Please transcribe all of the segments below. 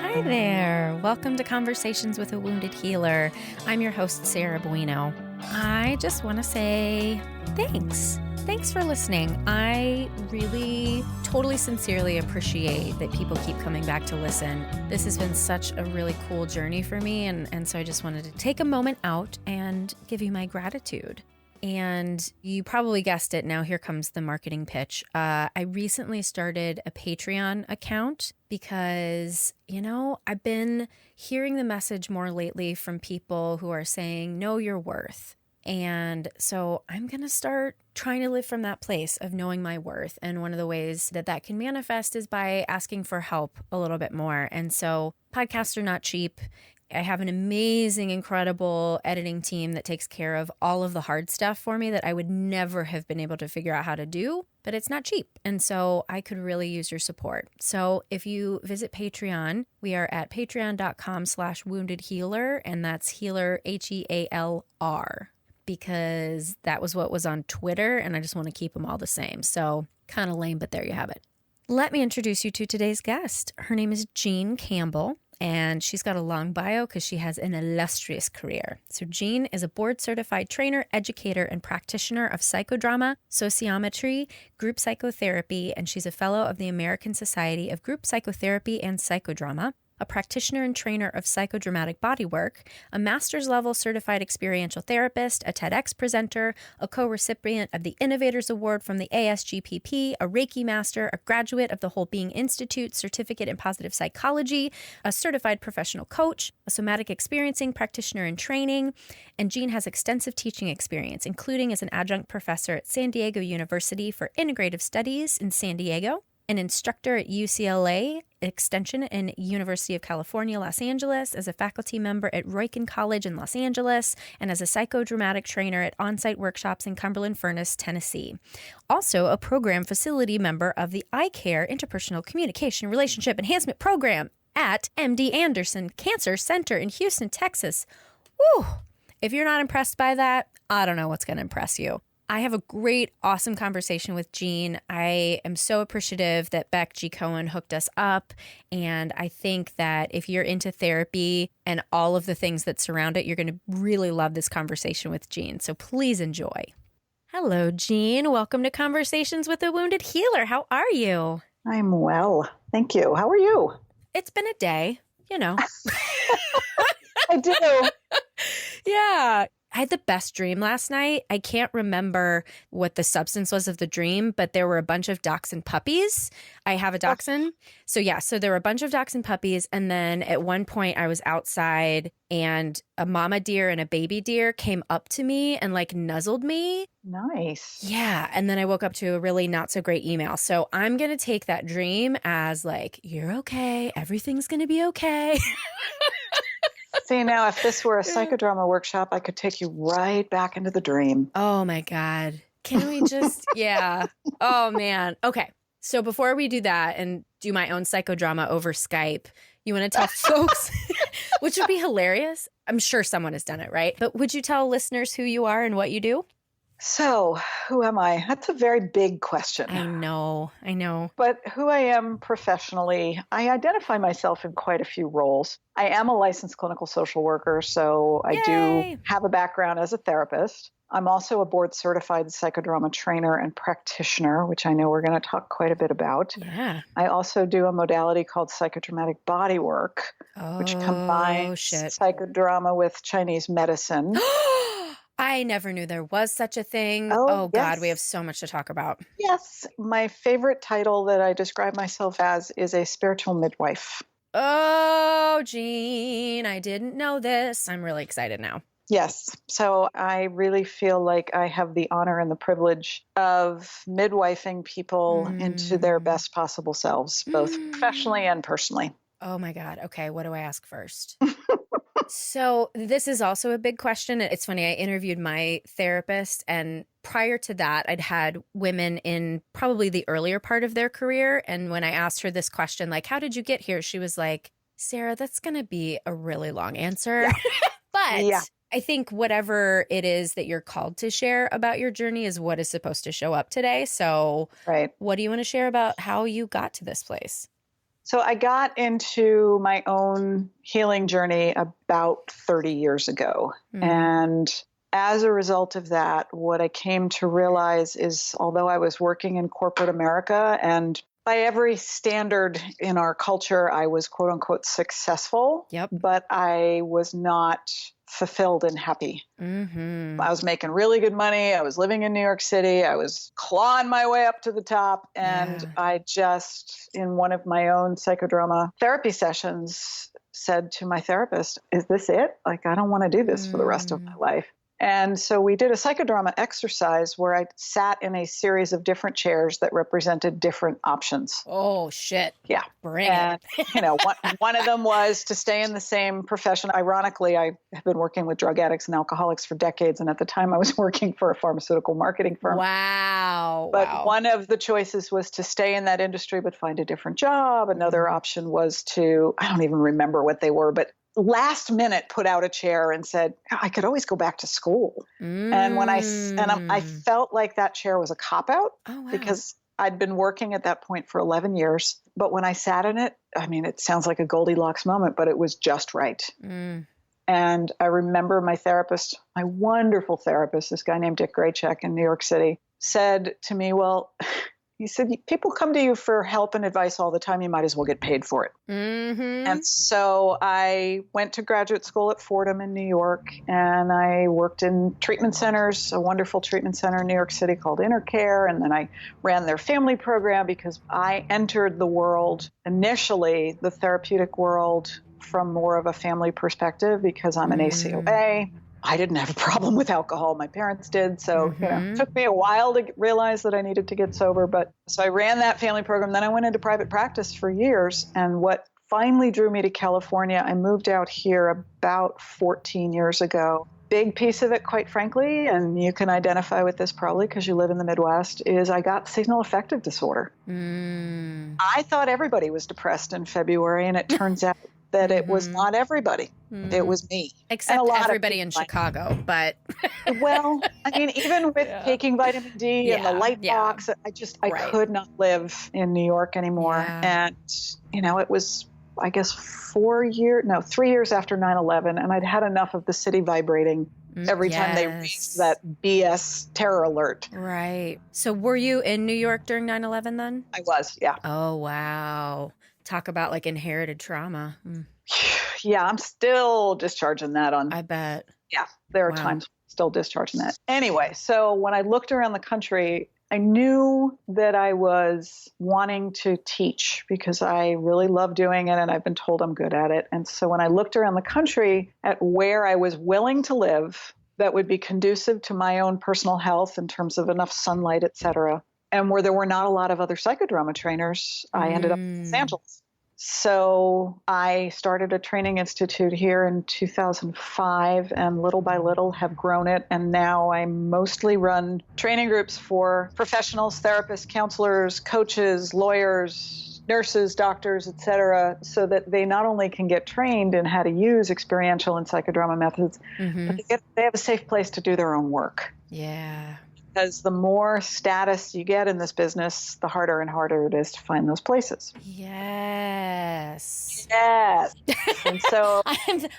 Hi there. Welcome to Conversations with a Wounded Healer. I'm your host, Sarah Bueno. I just want to say thanks. Thanks for listening. I really, totally sincerely appreciate that people keep coming back to listen. This has been such a really cool journey for me, and so I just wanted to take a moment out and give you my gratitude. And you probably guessed it. Now here comes the marketing pitch. I recently started a Patreon account because, I've been hearing the message more lately from people who are saying, know your worth. And so I'm going to start trying to live from that place of knowing my worth. And one of the ways that can manifest is by asking for help a little bit more. And so podcasts are not cheap. I have an amazing, incredible editing team that takes care of all of the hard stuff for me that I would never have been able to figure out how to do, but it's not cheap. And so I could really use your support. So if you visit Patreon, we are at patreon.com/woundedhealer, and that's healer, HEALR, because that was what was on Twitter, and I just want to keep them all the same. So kind of lame, but there you have it. Let me introduce you to today's guest. Her name is Jean Campbell. And she's got a long bio because she has an illustrious career. So Jean is a board-certified trainer, educator, and practitioner of psychodrama, sociometry, group psychotherapy, and she's a fellow of the American Society of Group Psychotherapy and Psychodrama, a practitioner and trainer of psychodramatic bodywork, a master's level certified experiential therapist, a TEDx presenter, a co-recipient of the Innovators Award from the ASGPP, a Reiki master, a graduate of the Whole Being Institute certificate in positive psychology, a certified professional coach, a somatic experiencing practitioner in training, and Jean has extensive teaching experience, including as an adjunct professor at San Diego University for Integrative Studies in San Diego, an instructor at UCLA Extension and University of California, Los Angeles, as a faculty member at Roykin College in Los Angeles, and as a psychodramatic trainer at on-site workshops in Cumberland Furnace, Tennessee. Also a program facility member of the iCare Interpersonal Communication Relationship Enhancement Program at MD Anderson Cancer Center in Houston, Texas. Woo! If you're not impressed by that, I don't know what's going to impress you. I have a great, awesome conversation with Jean. I am so appreciative that Beck G. Cohen hooked us up. And I think that if you're into therapy and all of the things that surround it, you're going to really love this conversation with Jean. So please enjoy. Hello, Jean. Welcome to Conversations with a Wounded Healer. How are you? I'm well. Thank you. How are you? It's been a day, I do. Yeah. I had the best dream last night. I can't remember what the substance was of the dream, but there were a bunch of dachshund puppies. I have a dachshund. So there were a bunch of dachshund puppies. And then at one point I was outside and a mama deer and a baby deer came up to me and nuzzled me. Nice. Yeah. And then I woke up to a really not so great email. So I'm going to take that dream as you're okay. Everything's going to be okay. See, now if this were a psychodrama workshop, I could take you right back into the dream. Oh my God. Can we just, yeah. Oh man. Okay. So before we do that and do my own psychodrama over Skype, you want to tell folks, which would be hilarious. I'm sure someone has done it, right? But would you tell listeners who you are and what you do? So who am I? That's a very big question. I know. But who I am professionally, I identify myself in quite a few roles. I am a licensed clinical social worker, so I do have a background as a therapist. I'm also a board certified psychodrama trainer and practitioner, which I know we're going to talk quite a bit about. Yeah. I also do a modality called psychodramatic bodywork, which combines psychodrama with Chinese medicine. I never knew there was such a thing. Oh, God, we have so much to talk about. Yes. My favorite title that I describe myself as is a spiritual midwife. Oh, Jean, I didn't know this. I'm really excited now. Yes. So I really feel like I have the honor and the privilege of midwifing people into their best possible selves, both professionally and personally. Oh my God. Okay. What do I ask first? So this is also a big question. It's funny. I interviewed my therapist, and prior to that, I'd had women in probably the earlier part of their career. And when I asked her this question, how did you get here? She was like, Sarah, that's going to be a really long answer. Yeah. But I think whatever it is that you're called to share about your journey is what is supposed to show up today. So what do you want to share about how you got to this place? So I got into my own healing journey about 30 years ago. And as a result of that, what I came to realize is, although I was working in corporate America and by every standard in our culture, I was quote unquote successful, but I was not fulfilled and happy. I was making really good money. I was living in New York City. I was clawing my way up to the top. And I just, in one of my own psychodrama therapy sessions, said to my therapist, is this it? Like, I don't want to do this for the rest of my life. And so we did a psychodrama exercise where I sat in a series of different chairs that represented different options. Oh, shit. Yeah. Bring it. One of them was to stay in the same profession. Ironically, I have been working with drug addicts and alcoholics for decades. And at the time I was working for a pharmaceutical marketing firm. Wow. But one of the choices was to stay in that industry, but find a different job. Another option was to, I don't even remember what they were, but last minute put out a chair and said, I could always go back to school. And when I felt like that chair was a cop-out because I'd been working at that point for 11 years. But when I sat in it, I mean, it sounds like a Goldilocks moment, but it was just right. And I remember my therapist, my wonderful therapist, this guy named Dick Graycheck in New York City, said to me, well, he said, people come to you for help and advice all the time. You might as well get paid for it. And so I went to graduate school at Fordham in New York, and I worked in treatment centers, a wonderful treatment center in New York City called Intercare. And then I ran their family program because I entered the world, initially the therapeutic world, from more of a family perspective because I'm an ACOA. I didn't have a problem with alcohol. My parents did. So, it took me a while to realize that I needed to get sober. But so I ran that family program. Then I went into private practice for years. And what finally drew me to California, I moved out here about 14 years ago. Big piece of it, quite frankly, and you can identify with this probably because you live in the Midwest, is I got signal affective disorder. I thought everybody was depressed in February, and it turns out that it was not everybody. It was me. Except everybody in Chicago, but... Well, I mean, even with taking vitamin D and the light box, I could not live in New York anymore. And, it was, I guess, 3 years after 9/11, and I'd had enough of the city vibrating every time they raised that BS terror alert. Right. So were you in New York during 9/11 then? I was, yeah. Oh, wow. Talk about like inherited trauma. Yeah, I'm still discharging that on. I bet. Yeah, there are times still discharging that. Anyway, so when I looked around the country, I knew that I was wanting to teach because I really love doing it and I've been told I'm good at it. And so when I looked around the country at where I was willing to live that would be conducive to my own personal health in terms of enough sunlight, et cetera, and where there were not a lot of other psychodrama trainers, I ended up in Los Angeles. So I started a training institute here in 2005 and little by little have grown it. And now I mostly run training groups for professionals, therapists, counselors, coaches, lawyers, nurses, doctors, et cetera, so that they not only can get trained in how to use experiential and psychodrama methods, but they have a safe place to do their own work. Yeah. Because the more status you get in this business, the harder and harder it is to find those places. Yes. Yes. And so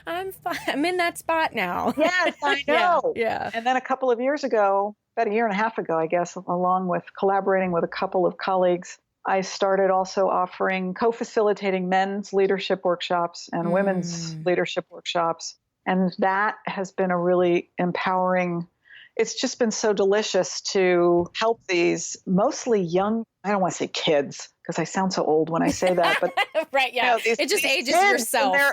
I'm in that spot now. Yes, I know. Yeah. And then a couple of years ago, about a year and a half ago, I guess, along with collaborating with a couple of colleagues, I started also offering co-facilitating men's leadership workshops and women's leadership workshops. And that has been a really empowering. It's just been so delicious to help these mostly young, I don't want to say kids, because I sound so old when I say that, but right, yeah, it just ages yourself. In their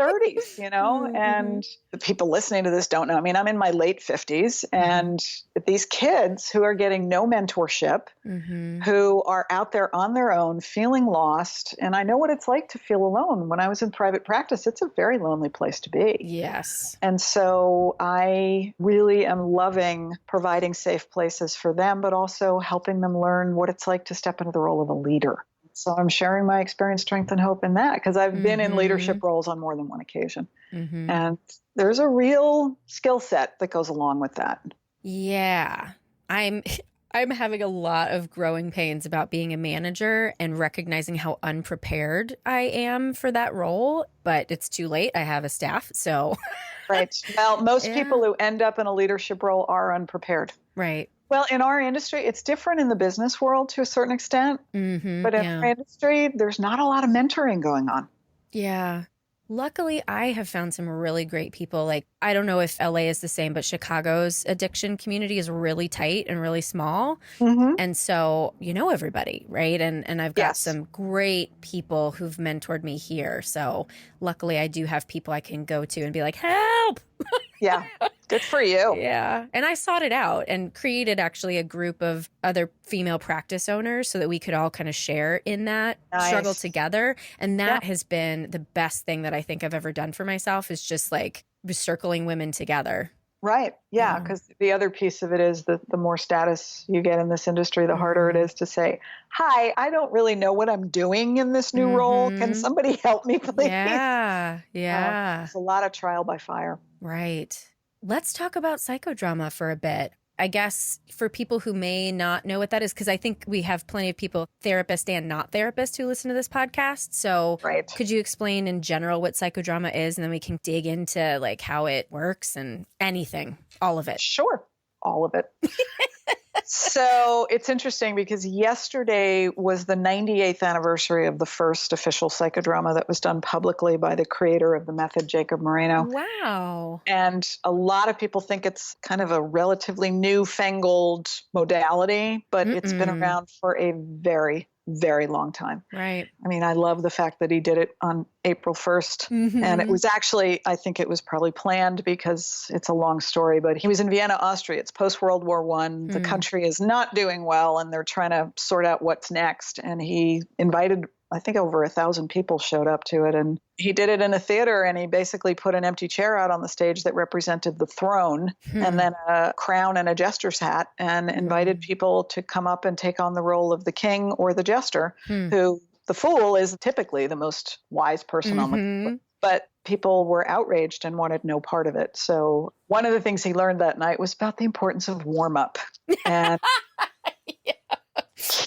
early 30s, and the people listening to this don't know. I mean, I'm in my late 50s, and these kids who are getting no mentorship, who are out there on their own, feeling lost, and I know what it's like to feel alone. When I was in private practice, it's a very lonely place to be. Yes. And so I really am loving providing safe places for them, but also helping them learn what it's like to step into the role of a leader. So I'm sharing my experience, strength, and hope in that because I've been in leadership roles on more than one occasion. And there's a real skill set that goes along with that. Yeah. I'm having a lot of growing pains about being a manager and recognizing how unprepared I am for that role, but it's too late. I have a staff, so. Right. Well, most people Yeah. who end up in a leadership role are unprepared. Right. Well, in our industry, it's different in the business world to a certain extent, but in Yeah. our industry, there's not a lot of mentoring going on. Yeah. Luckily, I have found some really great people. Like, I don't know if LA is the same, but Chicago's addiction community is really tight and really small. Mm-hmm. And so, you know, everybody, right? And I've got Yes. some great people who've mentored me here. So luckily, I do have people I can go to and be like, help. Yeah. Good for you. Yeah. And I sought it out and created actually a group of other female practice owners so that we could all kind of share in that struggle together. And that has been the best thing that I think I've ever done for myself, is just like circling women together. Right. Yeah. Because the other piece of it is that the more status you get in this industry, the harder it is to say, hi, I don't really know what I'm doing in this new role. Can somebody help me, please? Yeah. Yeah. It's a lot of trial by fire. Right. Let's talk about psychodrama for a bit. I guess for people who may not know what that is, because I think we have plenty of people, therapists and not therapists, who listen to this podcast. So could you explain in general what psychodrama is, and then we can dig into like how it works and anything, all of it? Sure. All of it. So it's interesting because yesterday was the 98th anniversary of the first official psychodrama that was done publicly by the creator of the method, Jacob Moreno. Wow. And a lot of people think it's kind of a relatively newfangled modality, but it's been around for a very, very long time. Right. I mean, I love the fact that he did it on April 1st. And it was actually, I think it was probably planned because it's a long story, but he was in Vienna, Austria. It's post-World War I. The country is not doing well, and they're trying to sort out what's next. And he invited, I think over 1,000 people showed up to it. And he did it in a theater, and he basically put an empty chair out on the stage that represented the throne and then a crown and a jester's hat, and invited people to come up and take on the role of the king or the jester, who the fool is typically the most wise person on the court. But people were outraged and wanted no part of it. So one of the things he learned that night was about the importance of warm-up. And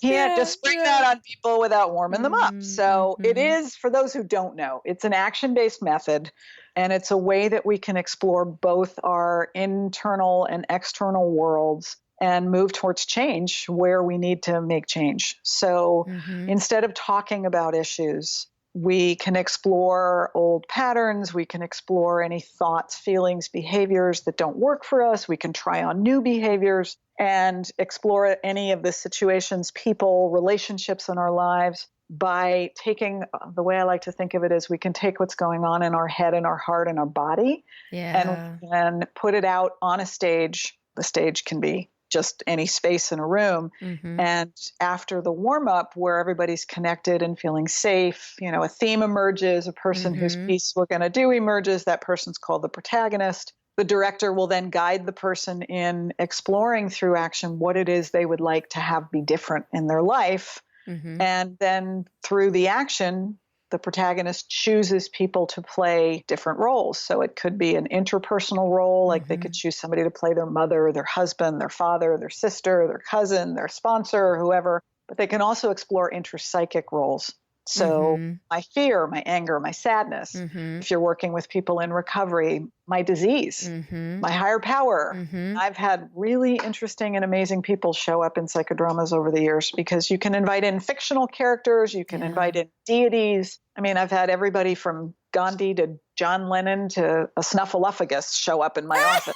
can't just spring that on people without warming them up. So it is, for those who don't know, it's an action-based method, and it's a way that we can explore both our internal and external worlds and move towards change where we need to make change. So instead of talking about issues, we can explore old patterns. We can explore any thoughts, feelings, behaviors that don't work for us. We can try on new behaviors and explore any of the situations, people, relationships in our lives by taking, the way I like to think of it is, we can take what's going on in our head and our heart and our body and put it out on a stage. The stage can be just any space in a room. And after the warm up, where everybody's connected and feeling safe, you know, a theme emerges, a person whose piece we're going to do emerges. That person's called the protagonist. The director will then guide the person in exploring through action what it is they would like to have be different in their life. And then through the action, the protagonist chooses people to play different roles. So it could be an interpersonal role, like they could choose somebody to play their mother, their husband, their father, their sister, their cousin, their sponsor, whoever. But they can also explore intrapsychic roles. So my fear, my anger, my sadness, if you're working with people in recovery, my disease, my higher power. I've had really interesting and amazing people show up in psychodramas over the years, because you can invite in fictional characters, you can invite in deities. I mean, I've had everybody from Gandhi to John Lennon to a snuffleupagus show up in my office.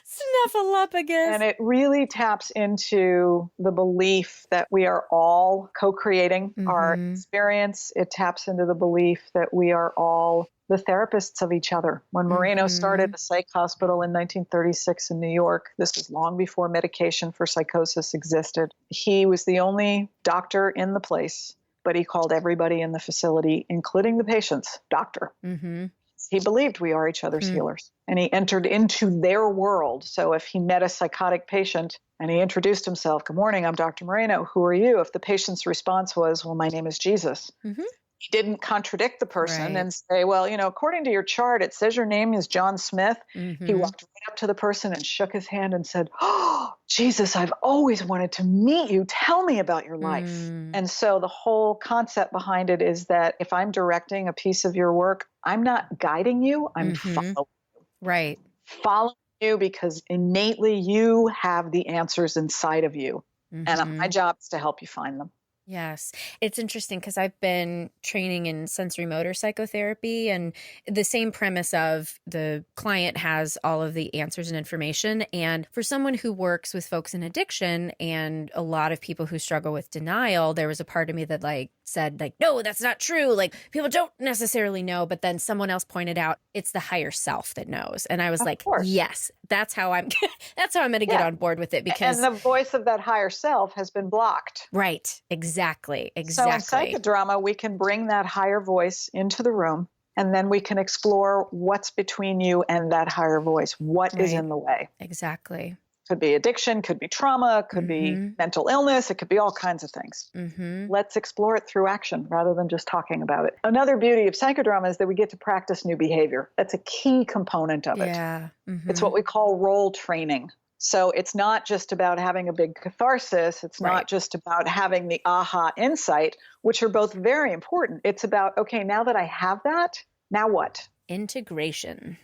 Snuffleupagus. And it really taps into the belief that we are all co-creating our experience. It taps into the belief that we are all the therapists of each other. When Moreno started a psych hospital in 1936 in New York, this was long before medication for psychosis existed. He was the only doctor in the place, but he called everybody in the facility, including the patients, doctor. He believed we are each other's healers, and he entered into their world. So if he met a psychotic patient and he introduced himself, "Good morning, I'm Dr. Moreno. Who are you?" If the patient's response was, "Well, my name is Jesus," he didn't contradict the person Right. and say, well, according to your chart, it says your name is John Smith. Mm-hmm. He walked right up to the person and shook his hand and said, oh, Jesus, I've always wanted to meet you. Tell me about your life. And so the whole concept behind it is that if I'm directing a piece of your work, I'm not guiding you, I'm following you. Right. Following you because innately you have the answers inside of you. And my job is to help you find them. Yes. It's interesting because I've been training in sensory motor psychotherapy, and the same premise of the client has all of the answers and information. And for someone who works with folks in addiction and a lot of people who struggle with denial, there was a part of me that said no, that's not true. Like, people don't necessarily know. But then someone else pointed out it's the higher self that knows. And I was like, yes, that's how I'm going to get on board with it, because and the voice of that higher self has been blocked. Right. Exactly. So in psychodrama, we can bring that higher voice into the room, and then we can explore what's between you and that higher voice. What is in the way? Exactly. Could be addiction, could be trauma, could be mental illness. It could be all kinds of things. Let's explore it through action rather than just talking about it. Another beauty of psychodrama is that we get to practice new behavior. That's a key component of it. It's what we call role training. So it's not just about having a big catharsis. It's not just about having the aha insight, which are both very important. It's about, okay, now that I have that, now what? Integration.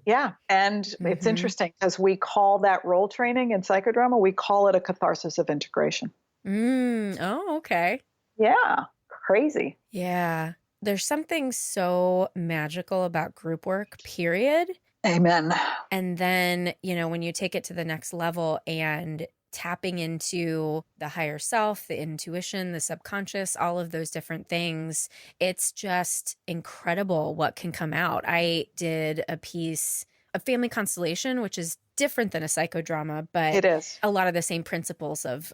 Yeah. And it's interesting because we call that role training in psychodrama, we call it a catharsis of integration. Oh, okay. Yeah. Crazy. Yeah. There's something so magical about group work, period. Amen. And then, when you take it to the next level and tapping into the higher self, the intuition, the subconscious, all of those different things, it's just incredible what can come out. I did a piece of family constellation, which is different than a psychodrama, but it is a lot of the same principles of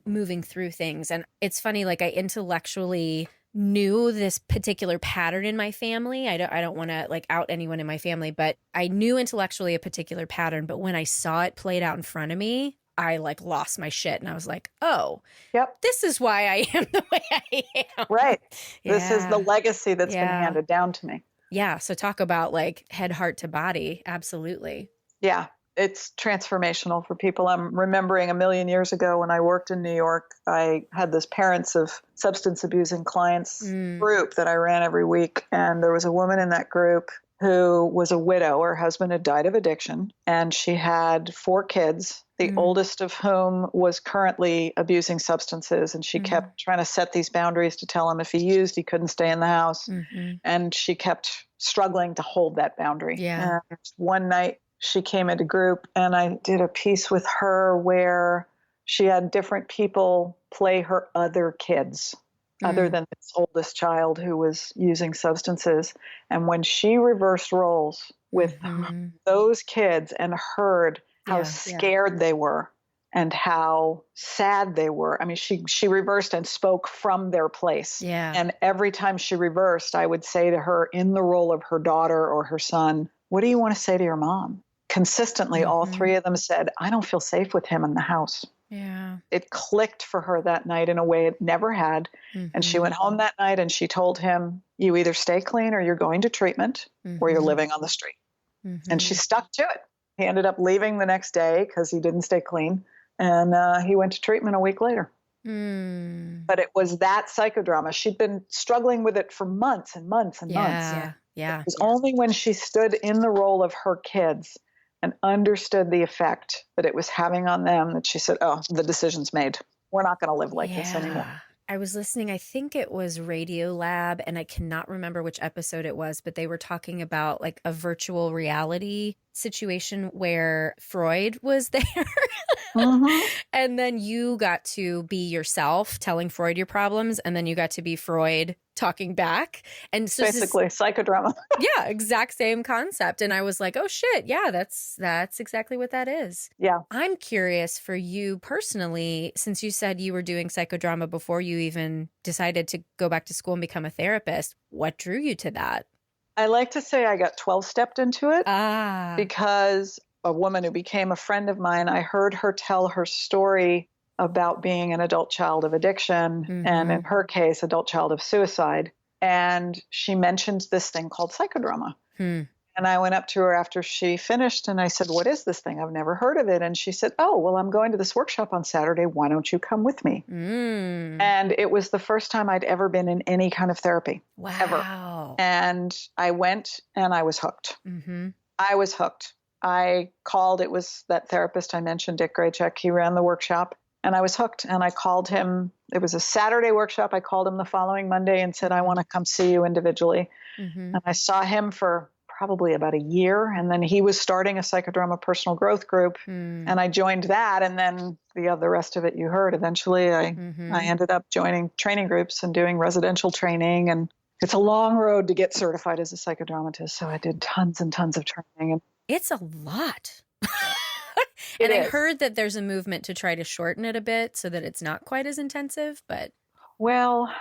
moving through things. And it's funny, I intellectually knew this particular pattern in my family. I don't want to out anyone in my family, but I knew intellectually a particular pattern. But when I saw it played out in front of me, I lost my shit. And I was like, oh, yep, this is why I am the way I am. Right. Yeah. This is the legacy that's been handed down to me. Yeah. So talk about head, heart to body. Absolutely. Yeah. It's transformational for people. I'm remembering a million years ago when I worked in New York, I had this parents of substance abusing clients group that I ran every week. And there was a woman in that group who was a widow. Her husband had died of addiction, and she had 4 kids, the oldest of whom was currently abusing substances. And she kept trying to set these boundaries to tell him if he used, he couldn't stay in the house. And she kept struggling to hold that boundary. Yeah. And one night, she came into group, and I did a piece with her where she had different people play her other kids, other than this oldest child who was using substances. And when she reversed roles with those kids and heard how scared they were and how sad they were, I mean, she reversed and spoke from their place. Yeah. And every time she reversed, I would say to her in the role of her daughter or her son, what do you want to say to your mom? Consistently, all 3 of them said, I don't feel safe with him in the house. Yeah. It clicked for her that night in a way it never had. And she went home that night and she told him, you either stay clean or you're going to treatment or you're living on the street. And she stuck to it. He ended up leaving the next day because he didn't stay clean. And he went to treatment a week later. But it was that psychodrama. She'd been struggling with it for months and months and months. Yeah. It was only when she stood in the role of her kids and understood the effect that it was having on them that she said, oh, the decision's made. We're not going to live like this anymore. I was listening, I think it was Radio Lab, and I cannot remember which episode it was, but they were talking about a virtual reality situation where Freud was there. And then you got to be yourself telling Freud your problems, and then you got to be Freud talking back. And so basically psychodrama. Yeah, exact same concept. And I was like, oh shit, yeah, that's exactly what that is. Yeah. I'm curious for you personally, since you said you were doing psychodrama before you even decided to go back to school and become a therapist, what drew you to that? I like to say I got 12-stepped into it because a woman who became a friend of mine, I heard her tell her story about being an adult child of addiction and in her case, adult child of suicide. And she mentioned this thing called psychodrama. And I went up to her after she finished and I said, what is this thing? I've never heard of it. And she said, oh, well, I'm going to this workshop on Saturday. Why don't you come with me? And it was the first time I'd ever been in any kind of therapy. Wow. Ever. And I went and I was hooked. I was hooked. I called, it was that therapist I mentioned, Dick Graycheck. He ran the workshop and I was hooked. And I called him. It was a Saturday workshop. I called him the following Monday and said, I want to come see you individually. And I saw him for probably about a year. And then he was starting a psychodrama personal growth group. And I joined that. And then the rest of it you heard. Eventually, I ended up joining training groups and doing residential training. And it's a long road to get certified as a psychodramatist. So I did tons and tons of training. And it's a lot. And I heard that there's a movement to try to shorten it a bit so that it's not quite as intensive, but. Well,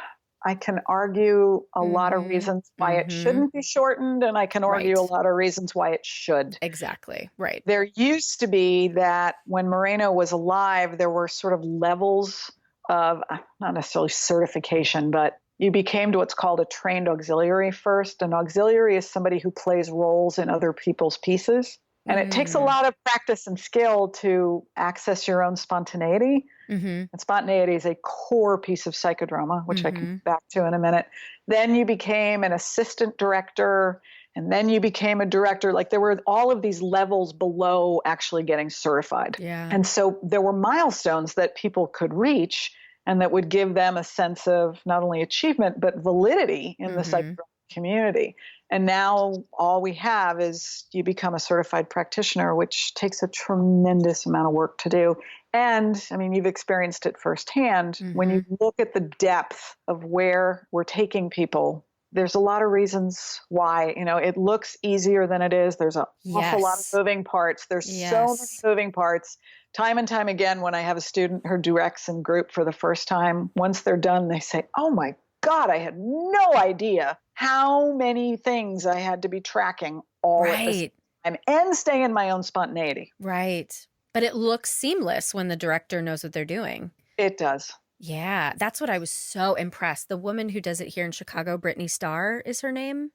I can argue a lot of reasons why it shouldn't be shortened, and I can argue a lot of reasons why it should. Exactly. Right. There used to be that when Moreno was alive, there were sort of levels of, not necessarily certification, but you became to what's called a trained auxiliary first. An auxiliary is somebody who plays roles in other people's pieces. And it takes a lot of practice and skill to access your own spontaneity. And spontaneity is a core piece of psychodrama, which I can come back to in a minute. Then you became an assistant director, and then you became a director. Like there were all of these levels below actually getting certified. And so there were milestones that people could reach and that would give them a sense of not only achievement, but validity in the psychodrama community. And now all we have is you become a certified practitioner, which takes a tremendous amount of work to do. And I mean, you've experienced it firsthand. When you look at the depth of where we're taking people, there's a lot of reasons why, it looks easier than it is. There's an awful lot of moving parts. There's so many moving parts. Time and time again, when I have a student who directs in group for the first time, once they're done, they say, oh my God, I had no idea how many things I had to be tracking all at the same time and stay in my own spontaneity. Right. But it looks seamless when the director knows what they're doing. It does. Yeah. That's what I was so impressed. The woman who does it here in Chicago, Brittany Starr is her name.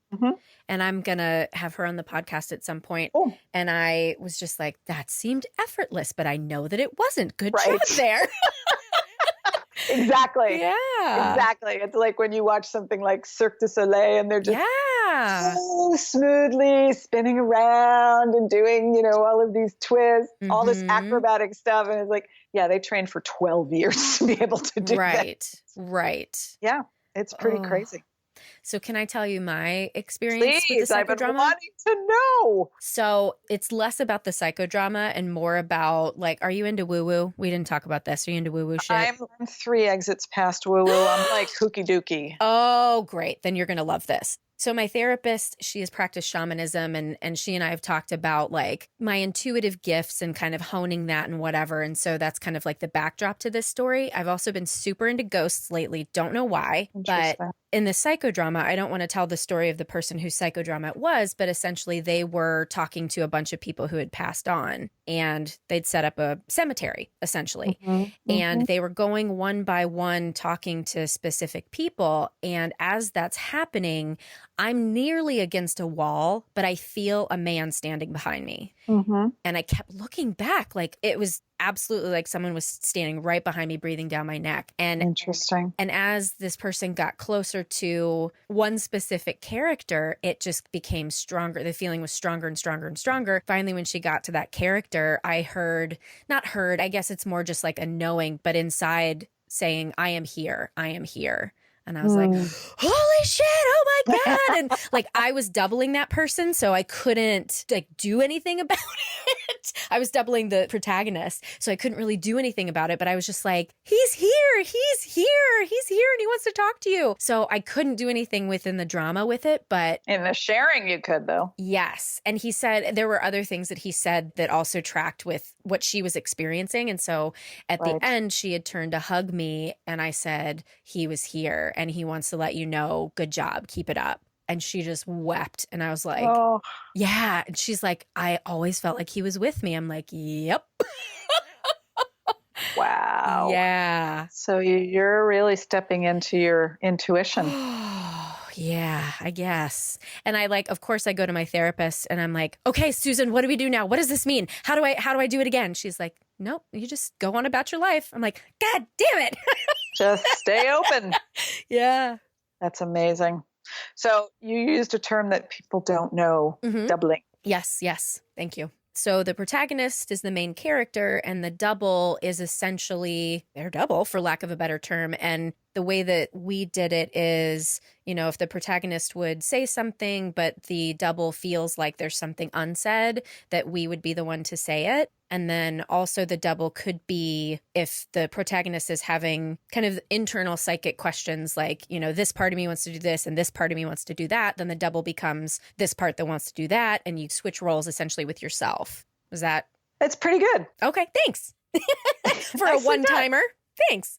And I'm going to have her on the podcast at some point. And I was just like, that seemed effortless, but I know that it wasn't. Good job there. Exactly. Yeah. Exactly. It's like when you watch something like Cirque du Soleil and they're just so smoothly spinning around and doing, all of these twists, all this acrobatic stuff. And it's like, they trained for 12 years to be able to do that. Right. Yeah. It's pretty crazy. So can I tell you my experience with the psychodrama? I've been wanting to know. So it's less about the psychodrama and more about are you into woo-woo? We didn't talk about this. Are you into woo-woo shit? I'm 3 exits past woo-woo. I'm like kooky dookie. Oh, great. Then you're going to love this. So my therapist, she has practiced shamanism and she and I have talked about my intuitive gifts and kind of honing that and whatever. And so that's kind of the backdrop to this story. I've also been super into ghosts lately. Don't know why, but in the psychodrama, I don't want to tell the story of the person whose psychodrama it was, but essentially they were talking to a bunch of people who had passed on and they'd set up a cemetery essentially. And they were going one by one talking to specific people. And as that's happening, I'm nearly against a wall, but I feel a man standing behind me. And I kept looking back it was absolutely someone was standing right behind me, breathing down my neck. And interesting. And as this person got closer to one specific character, it just became stronger. The feeling was stronger and stronger and stronger. Finally, when she got to that character, I I guess it's more just a knowing, but inside saying, I am here. I am here. And I was like, holy shit, oh my God. And I was doubling that person, so I couldn't do anything about it. I was doubling the protagonist, so I couldn't really do anything about it. But I was just like, he's here, and he wants to talk to you. So I couldn't do anything within the drama with it, but in the sharing you could though. Yes. And he said there were other things that he said that also tracked with what she was experiencing. And so at the end, she had turned to hug me and I said, he was here and he wants to let you know, good job, keep it up. And she just wept. And I was like, yeah. And she's like, I always felt like he was with me. I'm like, yep. Wow. Yeah. So you're really stepping into your intuition. Yeah, I guess. And I of course I go to my therapist and I'm like, okay, Susan, what do we do now? What does this mean? How do I do it again? She's like, nope, you just go on about your life. I'm like, God damn it. Just stay open. Yeah. That's amazing. So you used a term that people don't know, doubling. Yes. Thank you. So the protagonist is the main character and the double is essentially their double, for lack of a better term. And the way that we did it is, if the protagonist would say something, but the double feels like there's something unsaid, that we would be the one to say it. And then also the double could be if the protagonist is having kind of internal psychic questions like, this part of me wants to do this and this part of me wants to do that, then the double becomes this part that wants to do that. And you switch roles essentially with yourself. Was that? It's pretty good. Okay, thanks. For a one-timer. Thanks.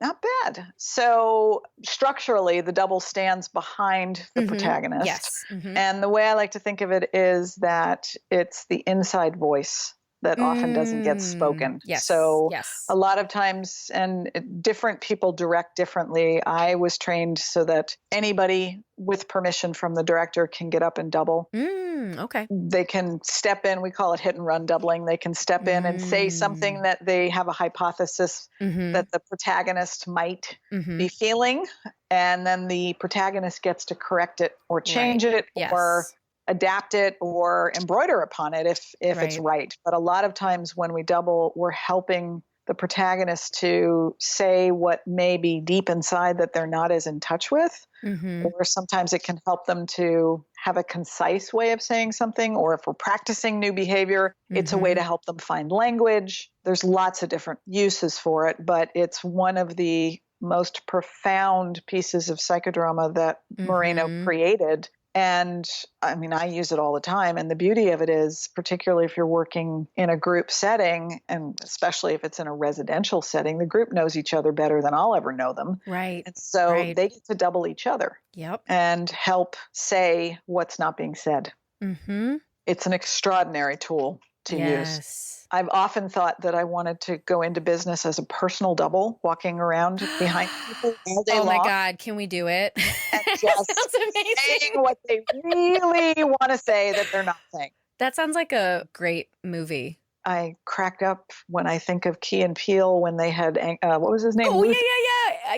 Not bad. So structurally, the double stands behind the protagonist. Yes. And the way I like to think of it is that it's the inside voice that often doesn't get spoken. Yes. So a lot of times, and different people direct differently. I was trained so that anybody with permission from the director can get up and double. Okay. They can step in. We call it hit and run doubling. They can step in and say something that they have a hypothesis that the protagonist might be feeling. And then the protagonist gets to correct it or change it or adapt it or embroider upon it if it's right. But a lot of times when we double, we're helping the protagonist to say what may be deep inside that they're not as in touch with. Or sometimes it can help them to have a concise way of saying something. Or if we're practicing new behavior, it's a way to help them find language. There's lots of different uses for it, but it's one of the most profound pieces of psychodrama that Moreno created. And I mean, I use it all the time. And the beauty of it is, particularly if you're working in a group setting, and especially if it's in a residential setting, the group knows each other better than I'll ever know them. Right. And so they get to double each other. Yep. And help say what's not being said. It's an extraordinary tool to use. I've often thought that I wanted to go into business as a personal double, walking around behind people all day long. Oh my God, can we do it? And just saying what they really want to say that they're not saying. That sounds like a great movie. I cracked up when I think of Key and Peele when they had, what was his name? Oh, Luther?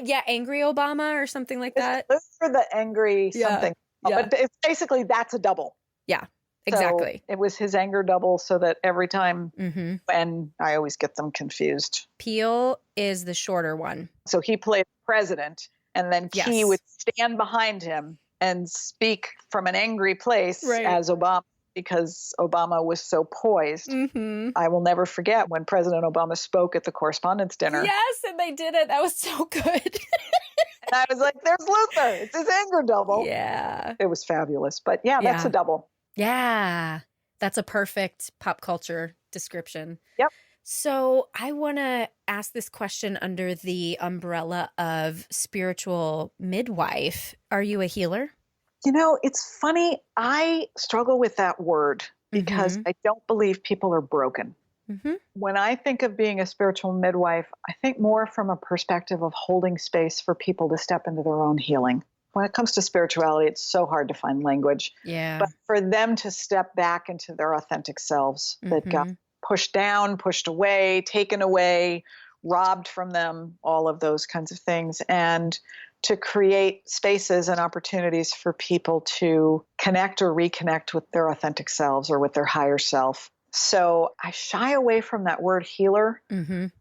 Yeah, Angry Obama or something like that. Luther the Angry something. But it's basically, that's a double. Yeah. Exactly. So it was his anger double so that every time, and I always get them confused. Peele is the shorter one. So he played president, and then Key would stand behind him and speak from an angry place as Obama, because Obama was so poised. I will never forget when President Obama spoke at the correspondence dinner. Yes, and they did it. That was so good. And I was like, there's Luther. It's his anger double. Yeah. It was fabulous. But that's a double. Yeah, that's a perfect pop culture description. Yep. So I want to ask this question under the umbrella of spiritual midwife. Are you a healer? It's funny. I struggle with that word because I don't believe people are broken. When I think of being a spiritual midwife, I think more from a perspective of holding space for people to step into their own healing. When it comes to spirituality, it's so hard to find language. Yeah. But for them to step back into their authentic selves that got pushed down, pushed away, taken away, robbed from them, all of those kinds of things, and to create spaces and opportunities for people to connect or reconnect with their authentic selves or with their higher self. So I shy away from that word healer,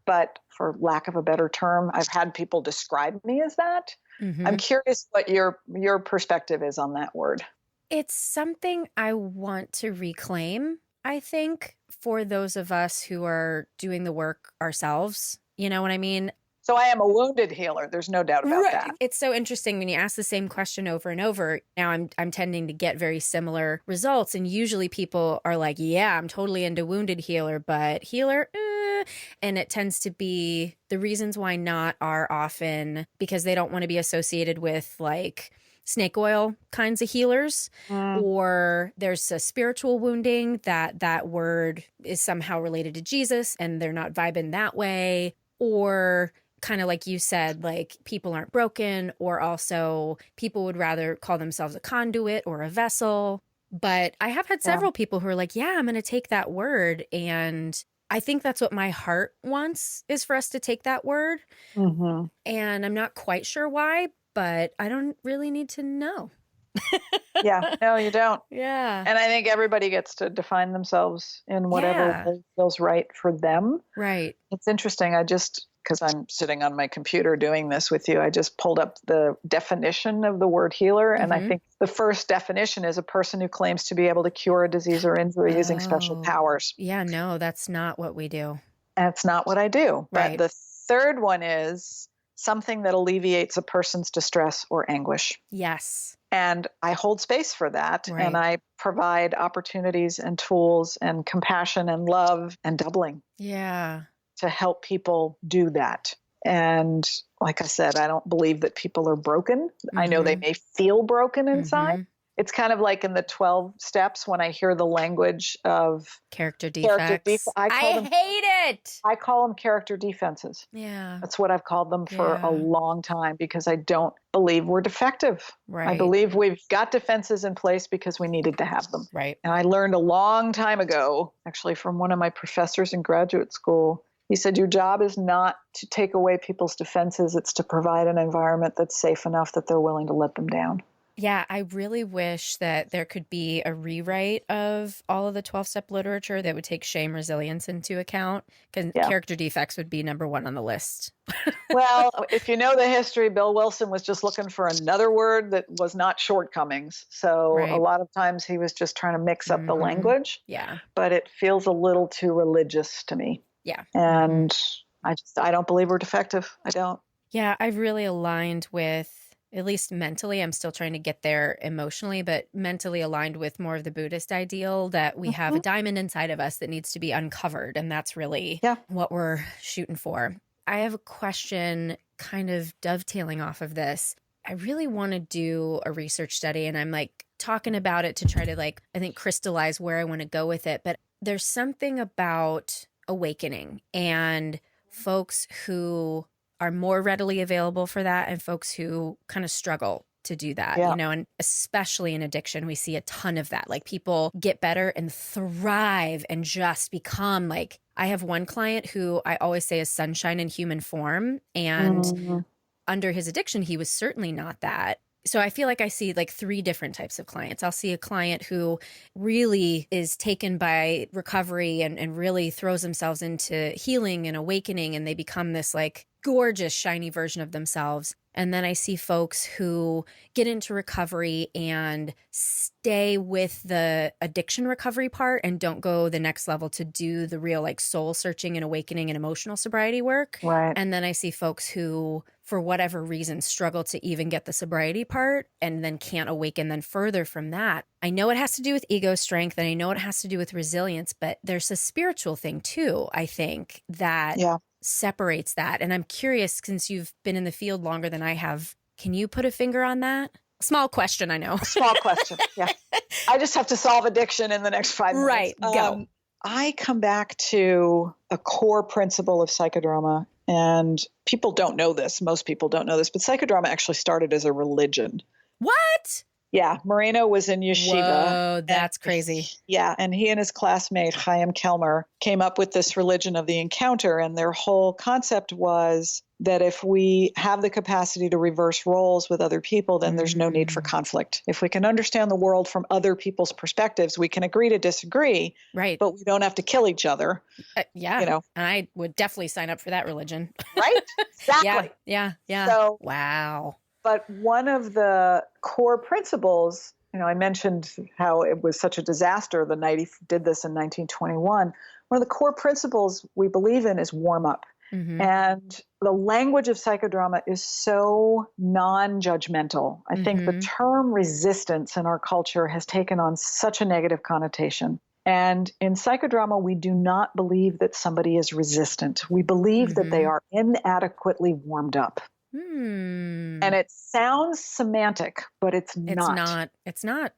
but for lack of a better term, I've had people describe me as that. I'm curious what your perspective is on that word. It's something I want to reclaim, I think, for those of us who are doing the work ourselves. You know what I mean? So I am a wounded healer. There's no doubt about that. It's so interesting when you ask the same question over and over. Now I'm tending to get very similar results. And usually people are like, yeah, I'm totally into wounded healer, but healer, and it tends to be the reasons why not are often because they don't want to be associated with like snake oil kinds of healers, or there's a spiritual wounding that word is somehow related to Jesus and they're not vibing that way, or kind of like you said, like people aren't broken, or also people would rather call themselves a conduit or a vessel. But I have had several people who are like, yeah, I'm going to take that word. And I think that's what my heart wants, is for us to take that word. Mm-hmm. And I'm not quite sure why, but I don't really need to know. Yeah, no, you don't. Yeah. And I think everybody gets to define themselves in whatever way feels right for them. Right. It's interesting. Because I'm sitting on my computer doing this with you, I just pulled up the definition of the word healer. And I think the first definition is a person who claims to be able to cure a disease or injury using special powers. Yeah, no, that's not what we do. And it's not what I do. Right. But the third one is something that alleviates a person's distress or anguish. Yes. And I hold space for that. Right. And I provide opportunities and tools and compassion and love and doubling. Yeah. To help people do that. And like I said, I don't believe that people are broken. I know they may feel broken inside. It's kind of like in the 12 steps when I hear the language of character defects. I hate it. I call them character defenses. Yeah. That's what I've called them for a long time, because I don't believe we're defective. Right. I believe we've got defenses in place because we needed to have them. Right. And I learned a long time ago, actually from one of my professors in graduate school. He said, your job is not to take away people's defenses. It's to provide an environment that's safe enough that they're willing to let them down. Yeah, I really wish that there could be a rewrite of all of the 12-step literature that would take shame resilience into account, because character defects would be number one on the list. Well, if you know the history, Bill Wilson was just looking for another word that was not shortcomings. So a lot of times he was just trying to mix up the language. Yeah. But it feels a little too religious to me. Yeah. And I don't believe we're defective. I don't. Yeah, I've really aligned with, at least mentally, I'm still trying to get there emotionally, but mentally aligned with more of the Buddhist ideal that we have a diamond inside of us that needs to be uncovered. And that's really what we're shooting for. I have a question kind of dovetailing off of this. I really want to do a research study, and I'm like talking about it to try to I think crystallize where I want to go with it. But there's something about awakening and folks who are more readily available for that and folks who kind of struggle to do that, and especially in addiction, we see a ton of that. Like people get better and thrive and just become I have one client who I always say is sunshine in human form. And under his addiction, he was certainly not that. So I feel like I see three different types of clients. I'll see a client who really is taken by recovery and really throws themselves into healing and awakening, and they become this gorgeous, shiny version of themselves. And then I see folks who get into recovery and stay with the addiction recovery part and don't go the next level to do the real soul searching and awakening and emotional sobriety work. Right. And then I see folks who, for whatever reason, struggle to even get the sobriety part and then can't awaken then further from that. I know it has to do with ego strength and I know it has to do with resilience, but there's a spiritual thing too, I think, that separates that. And I'm curious, since you've been in the field longer than I have, can you put a finger on that? Small question, I know. Small question, yeah. I just have to solve addiction in the next 5 minutes. Right, go. I come back to a core principle of psychodrama, and people don't know this. Most people don't know this, but psychodrama actually started as a religion. What? Yeah, Moreno was in yeshiva. Whoa, that's crazy. Yeah, and he and his classmate, Chaim Kelmer, came up with this religion of the encounter, and their whole concept was that if we have the capacity to reverse roles with other people, then there's no need for conflict. If we can understand the world from other people's perspectives, we can agree to disagree, right? But we don't have to kill each other. Yeah, and I would definitely sign up for that religion. Right? Exactly. Yeah. So, wow. But one of the core principles, I mentioned how it was such a disaster the night he did this in 1921. One of the core principles we believe in is warm up. Mm-hmm. And the language of psychodrama is so non-judgmental. I think the term resistance in our culture has taken on such a negative connotation. And in psychodrama, we do not believe that somebody is resistant. We believe that they are inadequately warmed up. And it sounds semantic, but it's not. It's not.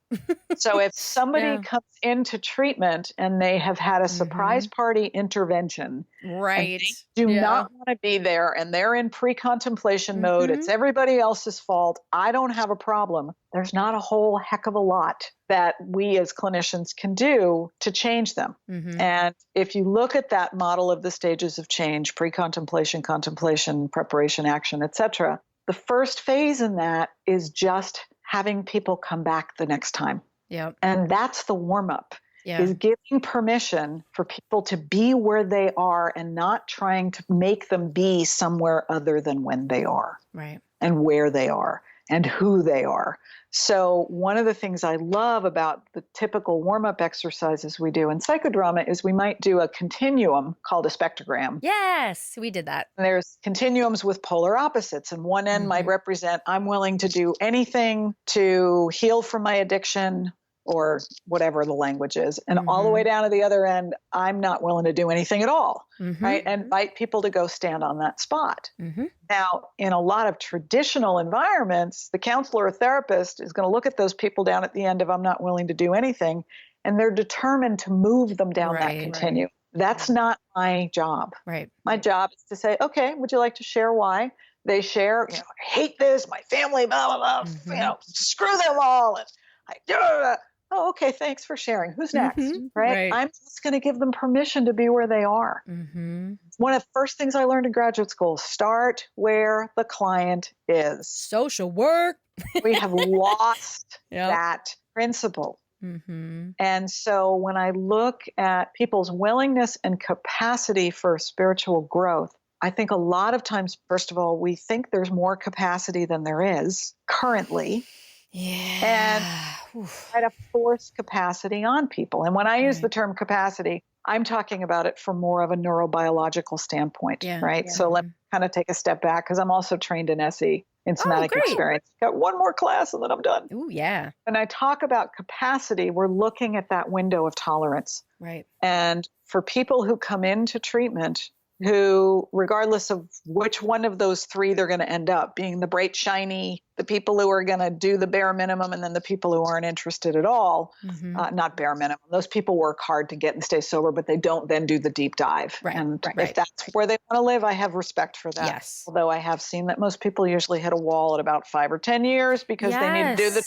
So if somebody comes into treatment and they have had a surprise party intervention, right, and they do not want to be there, and they're in pre-contemplation mode, it's everybody else's fault, I don't have a problem, there's not a whole heck of a lot that we as clinicians can do to change them. And if you look at that model of the stages of change, pre-contemplation, contemplation, preparation, action, etc., the first phase in that is just having people come back the next time. Yep. And that's the warm-up, is giving permission for people to be where they are and not trying to make them be somewhere other than when they are. Right. And where they are and who they are. So one of the things I love about the typical warm-up exercises we do in psychodrama is we might do a continuum called a spectrogram. Yes, we did that. And there's continuums with polar opposites. And one end might represent, I'm willing to do anything to heal from my addiction or whatever the language is. And all the way down to the other end, I'm not willing to do anything at all, right? And invite people to go stand on that spot. Now, in a lot of traditional environments, the counselor or therapist is going to look at those people down at the end of I'm not willing to do anything, and they're determined to move them down that continuum. That's not my job. Right. My job is to say, okay, would you like to share why? They share, I hate this, my family, blah, blah, blah, screw them all. And oh, okay, thanks for sharing. Who's next? Right? I'm just going to give them permission to be where they are. One of the first things I learned in graduate school, start where the client is. Social work. We have lost that principle. And so when I look at people's willingness and capacity for spiritual growth, I think a lot of times, first of all, we think there's more capacity than there is currently. And try to force capacity on people. And when I use the term capacity, I'm talking about it from more of a neurobiological standpoint, right? So let me kind of take a step back because I'm also trained in SE, in somatic experience. Got one more class and then I'm done. Oh, yeah. When I talk about capacity, we're looking at that window of tolerance. Right. And for people who come into treatment, who, regardless of which one of those three they're going to end up, being the bright, shiny, the people who are going to do the bare minimum, and then the people who aren't interested at all, not bare minimum. Those people work hard to get and stay sober, but they don't then do the deep dive. And if that's where they want to live, I have respect for that. Yes. Although I have seen that most people usually hit a wall at about 5 or 10 years because they need to do the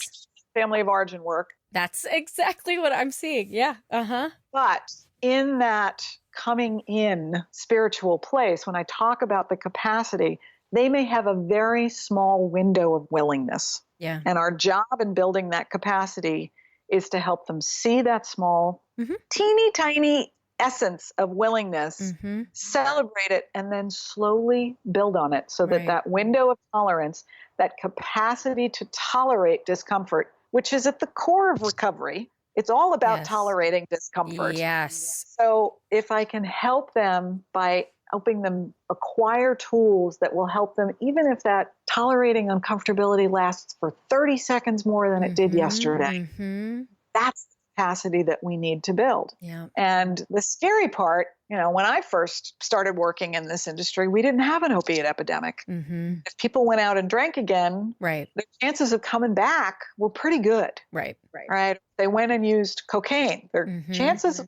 family of origin work. That's exactly what I'm seeing. Yeah. But in that coming in spiritual place, when I talk about the capacity, they may have a very small window of willingness. Yeah. And our job in building that capacity is to help them see that small, teeny tiny essence of willingness, celebrate it, and then slowly build on it so that that window of tolerance, that capacity to tolerate discomfort, which is at the core of recovery. It's all about tolerating discomfort. Yes. So if I can help them by helping them acquire tools that will help them, even if that tolerating uncomfortability lasts for 30 seconds more than it did yesterday, that's the capacity that we need to build. Yeah. And the scary part, when I first started working in this industry, we didn't have an opiate epidemic. If people went out and drank again, their chances of coming back were pretty good. Right. They went and used cocaine. Their chances, for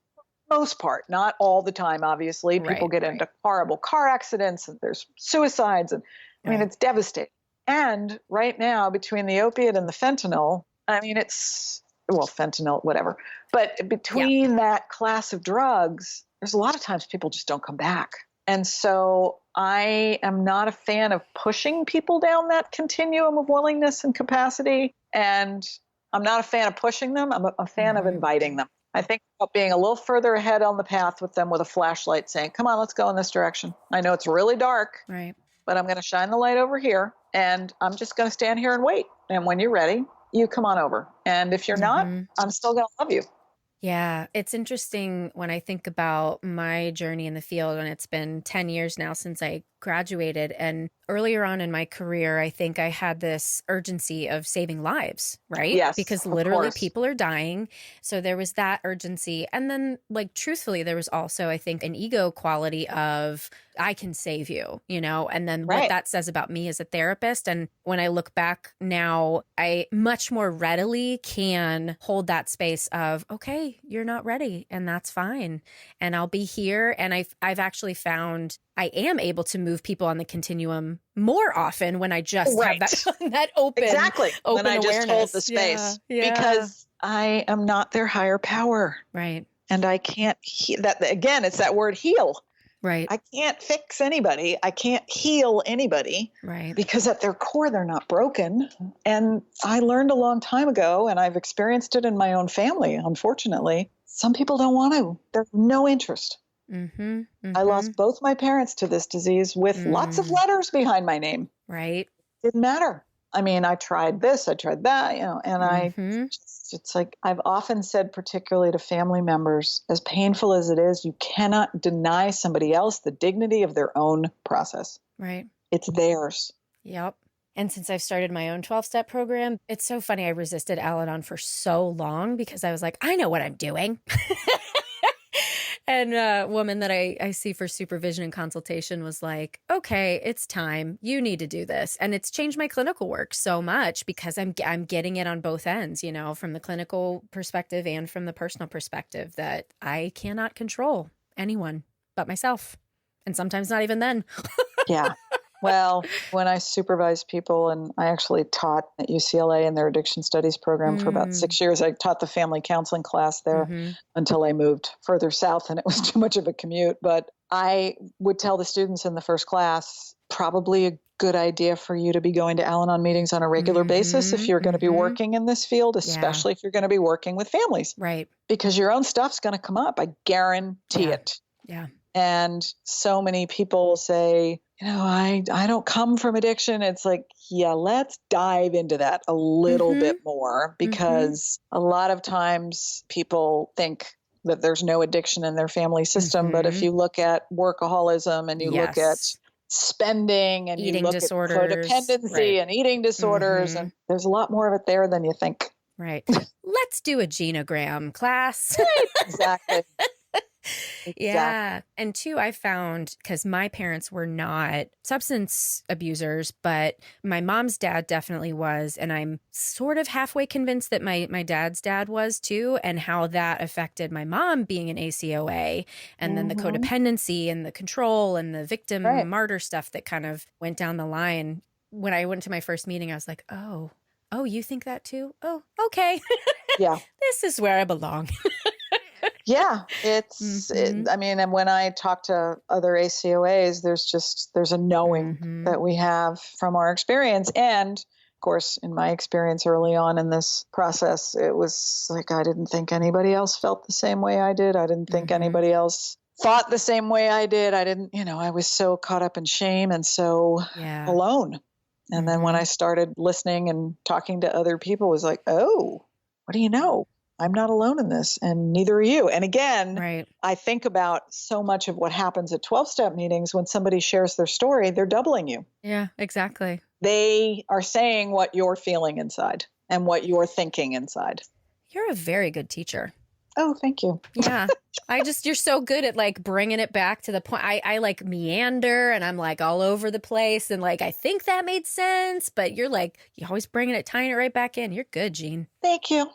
the most part, not all the time, obviously. People get into horrible car accidents and there's suicides. And I mean, it's devastating. And right now, between the opiate and the fentanyl, fentanyl, whatever. But between that class of drugs, there's a lot of times people just don't come back. And so I am not a fan of pushing people down that continuum of willingness and capacity. And I'm not a fan of pushing them. I'm a fan of inviting them. I think about being a little further ahead on the path with them with a flashlight saying, come on, let's go in this direction. I know it's really dark, but I'm going to shine the light over here. And I'm just going to stand here and wait. And when you're ready, you come on over. And if you're not, I'm still going to love you. Yeah, it's interesting when I think about my journey in the field, and it's been 10 years now since I graduated. And earlier on in my career, I think I had this urgency of saving lives, right? Yes, because of literally course. people are dying. So there was that urgency. And then, like, truthfully, there was also, I think, an ego quality of, I can save you, and then what Right. that says about me as a therapist. And when I look back now, I much more readily can hold that space of, okay, you're not ready, and that's fine. And I'll be here. And I've actually found I am able to move people on the continuum more often when I just have that open, exactly. open when I awareness. just hold the space, Yeah. because I am not their higher power. Right. And I can't that again, it's that word heal. Right. I can't fix anybody. I can't heal anybody. Right. Because at their core, they're not broken. And I learned a long time ago, and I've experienced it in my own family, unfortunately. Some people don't want to. There's no interest. Mm-hmm. Mm-hmm. I lost both my parents to this disease with lots of letters behind my name. Right. Didn't matter. I mean, I tried this, I tried that, and it's like I've often said, particularly to family members, as painful as it is, you cannot deny somebody else the dignity of their own process. Right. It's theirs. Yep. And since I've started my own 12-step program, it's so funny. I resisted Al-Anon for so long because I was like, I know what I'm doing. And a woman that I see for supervision and consultation was like, okay, it's time. You need to do this. And it's changed my clinical work so much because I'm getting it on both ends, from the clinical perspective and from the personal perspective, that I cannot control anyone but myself. And sometimes not even then. Yeah. Well, when I supervised people, and I actually taught at UCLA in their addiction studies program for about 6 years, I taught the family counseling class there until I moved further south and it was too much of a commute. But I would tell the students in the first class, probably a good idea for you to be going to Al-Anon meetings on a regular basis if you're going to be working in this field, especially if you're going to be working with families. Right. Because your own stuff's going to come up. I guarantee it. Yeah. And so many people say, I don't come from addiction. It's like, yeah, let's dive into that a little bit more, because a lot of times people think that there's no addiction in their family system. But if you look at workaholism and you look at spending and eating you look disorders, at codependency and eating disorders, and there's a lot more of it there than you think. Right. Let's do a genogram class. Exactly. Yeah. And two, I found, because my parents were not substance abusers, but my mom's dad definitely was. And I'm sort of halfway convinced that my dad's dad was too, and how that affected my mom being an ACOA, and then the codependency and the control and the victim martyr stuff that kind of went down the line. When I went to my first meeting, I was like, oh, you think that too? Oh, okay. Yeah. This is where I belong. Yeah, and when I talk to other ACOAs, there's a knowing that we have from our experience. And of course, in my experience early on in this process, it was like, I didn't think anybody else felt the same way I did. I didn't think anybody else thought the same way I did. I didn't, I was so caught up in shame and so alone. And then when I started listening and talking to other people, it was like, oh, what do you know? I'm not alone in this, and neither are you. And again, I think about so much of what happens at 12-step meetings. When somebody shares their story, they're doubling you. Yeah, exactly. They are saying what you're feeling inside and what you're thinking inside. You're a very good teacher. Oh, thank you. Yeah. You're so good at like bringing it back to the point. I like meander and I'm like all over the place. And like, I think that made sense, but you're always bringing it, tying it right back in. You're good, Jean. Thank you.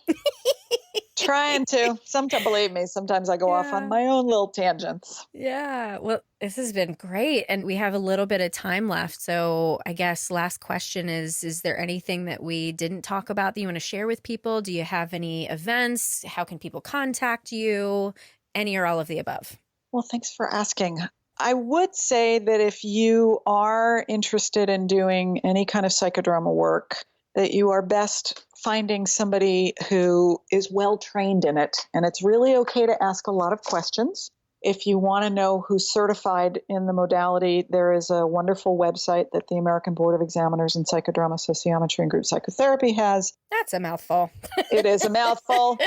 Trying to. Believe me, sometimes I go off on my own little tangents. Yeah. Well, this has been great. And we have a little bit of time left. So I guess last question is there anything that we didn't talk about that you want to share with people? Do you have any events? How can people contact you? Any or all of the above? Well, thanks for asking. I would say that if you are interested in doing any kind of psychodrama work, that you are best finding somebody who is well trained in it. And it's really okay to ask a lot of questions. If you want to know who's certified in the modality, there is a wonderful website that the American Board of Examiners in Psychodrama, Sociometry, and Group Psychotherapy has. That's a mouthful. It is a mouthful.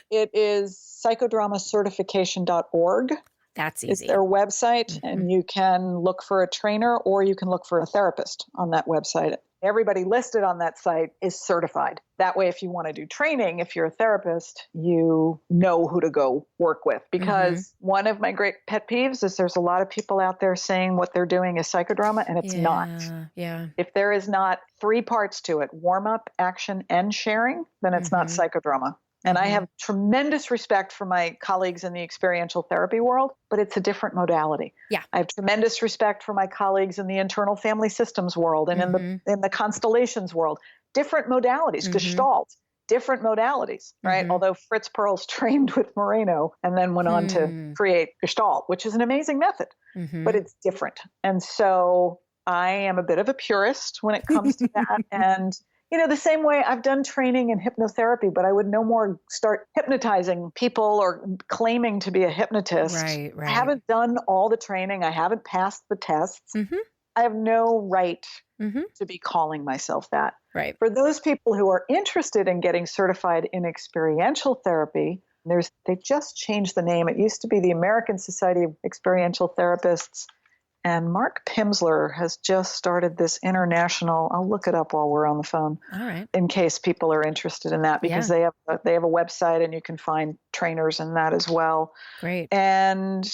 It is psychodramacertification.org. That's is easy. their website, and you can look for a trainer or you can look for a therapist on that website. Everybody listed on that site is certified. That way, if you want to do training, if you're a therapist, you know who to go work with. Because one of my great pet peeves is there's a lot of people out there saying what they're doing is psychodrama, and it's not. Yeah. If there is not 3 parts to it, warm up, action, and sharing, then it's not psychodrama. And I have tremendous respect for my colleagues in the experiential therapy world, but it's a different modality. Yeah. I have tremendous respect for my colleagues in the internal family systems world and in the constellations world. Different modalities, Gestalt, different modalities, right? Although Fritz Perls trained with Moreno and then went on to create Gestalt, which is an amazing method, but it's different. And so I am a bit of a purist when it comes to that. And the same way I've done training in hypnotherapy, but I would no more start hypnotizing people or claiming to be a hypnotist. Right. I haven't done all the training. I haven't passed the tests. I have no right to be calling myself that. Right. For those people who are interested in getting certified in experiential therapy, they just changed the name. It used to be the American Society of Experiential Therapists. And Mark Pimsler has just started this international, I'll look it up while we're on the phone, all right, in case people are interested in that, because they have a website and you can find trainers in that as well. Great. And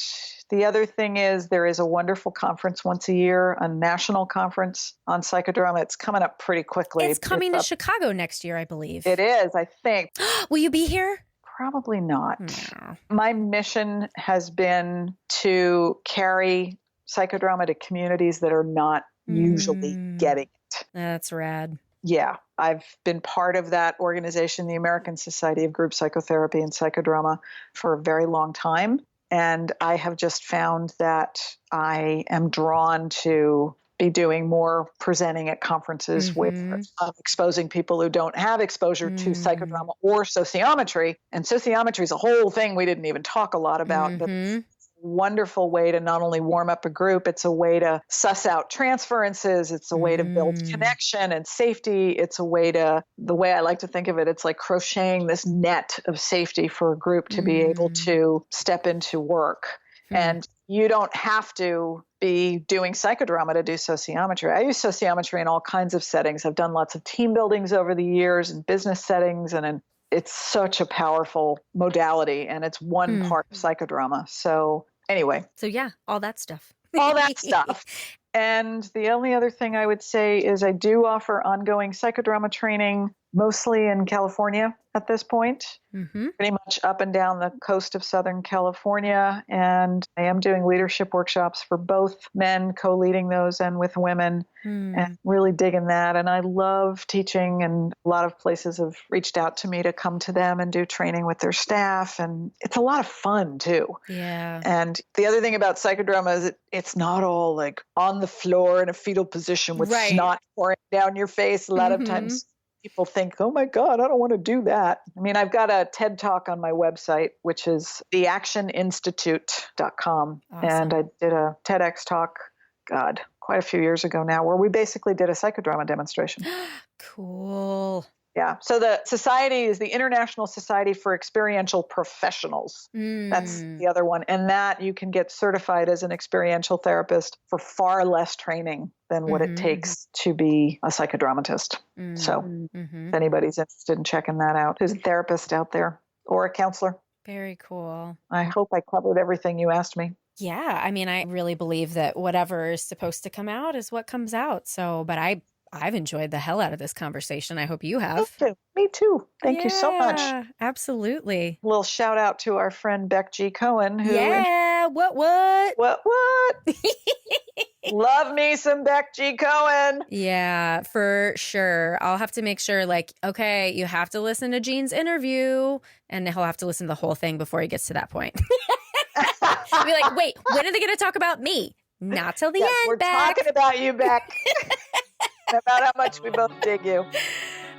the other thing is there is a wonderful conference once a year, a national conference on psychodrama. It's coming up pretty quickly. It's coming to Chicago next year, I believe. It is, I think. Will you be here? Probably not. No. My mission has been to carry psychodrama to communities that are not usually getting it. That's rad. Yeah, I've been part of that organization, the American Society of Group Psychotherapy and Psychodrama, for a very long time. And I have just found that I am drawn to be doing more presenting at conferences where I'm exposing people who don't have exposure to psychodrama or sociometry. And sociometry is a whole thing we didn't even talk a lot about, but wonderful way to not only warm up a group, it's a way to suss out transferences. It's a way to build connection and safety. It's a way the way I like to think of it, it's like crocheting this net of safety for a group to be able to step into work. And you don't have to be doing psychodrama to do sociometry. I use sociometry in all kinds of settings. I've done lots of team buildings over the years in business settings, and it's such a powerful modality, and it's one part of psychodrama. So anyway. So yeah, all that stuff. All that stuff. And the only other thing I would say is I do offer ongoing psychodrama training, mostly in California at this point, pretty much up and down the coast of Southern California. And I am doing leadership workshops for both men, co-leading those, and with women, and really digging that. And I love teaching, and a lot of places have reached out to me to come to them and do training with their staff. And it's a lot of fun too. Yeah. And the other thing about psychodrama is it's not all like on the floor in a fetal position with snot pouring down your face. A lot of times people think, oh my God, I don't want to do that. I mean, I've got a TED Talk on my website, which is theactioninstitute.com. Awesome. And I did a TEDx talk, quite a few years ago now, where we basically did a psychodrama demonstration. Cool. Yeah. So the society is the International Society for Experiential Professionals. That's the other one. And that you can get certified as an experiential therapist for far less training than what it takes to be a psychodramatist. So if anybody's interested in checking that out, who's a therapist out there or a counselor. Very cool. I hope I covered everything you asked me. Yeah. I mean, I really believe that whatever is supposed to come out is what comes out. So, but I've enjoyed the hell out of this conversation. I hope you have. Me too. Thank you so much. Absolutely. A little shout out to our friend Beck G. Cohen. Who What? Love me some Beck G. Cohen. Yeah, for sure. I'll have to make sure, okay, you have to listen to Gene's interview, and he'll have to listen to the whole thing before he gets to that point. Be like, wait, when are they going to talk about me? Not till the end, we're Beck. Talking about you, Beck. About how much we both dig you.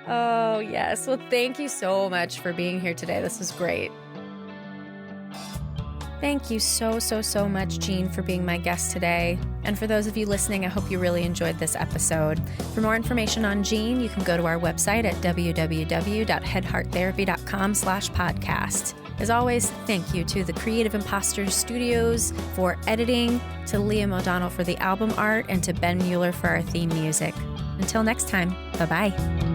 Oh, yes. Well, thank you so much for being here today. This was great. Thank you so much, Jean, for being my guest today. And for those of you listening, I hope you really enjoyed this episode. For more information on Jean, you can go to our website at www.headhearttherapy.com/podcast. As always, thank you to the Creative Imposters Studios for editing, to Liam O'Donnell for the album art, and to Ben Mueller for our theme music. Until next time, bye-bye.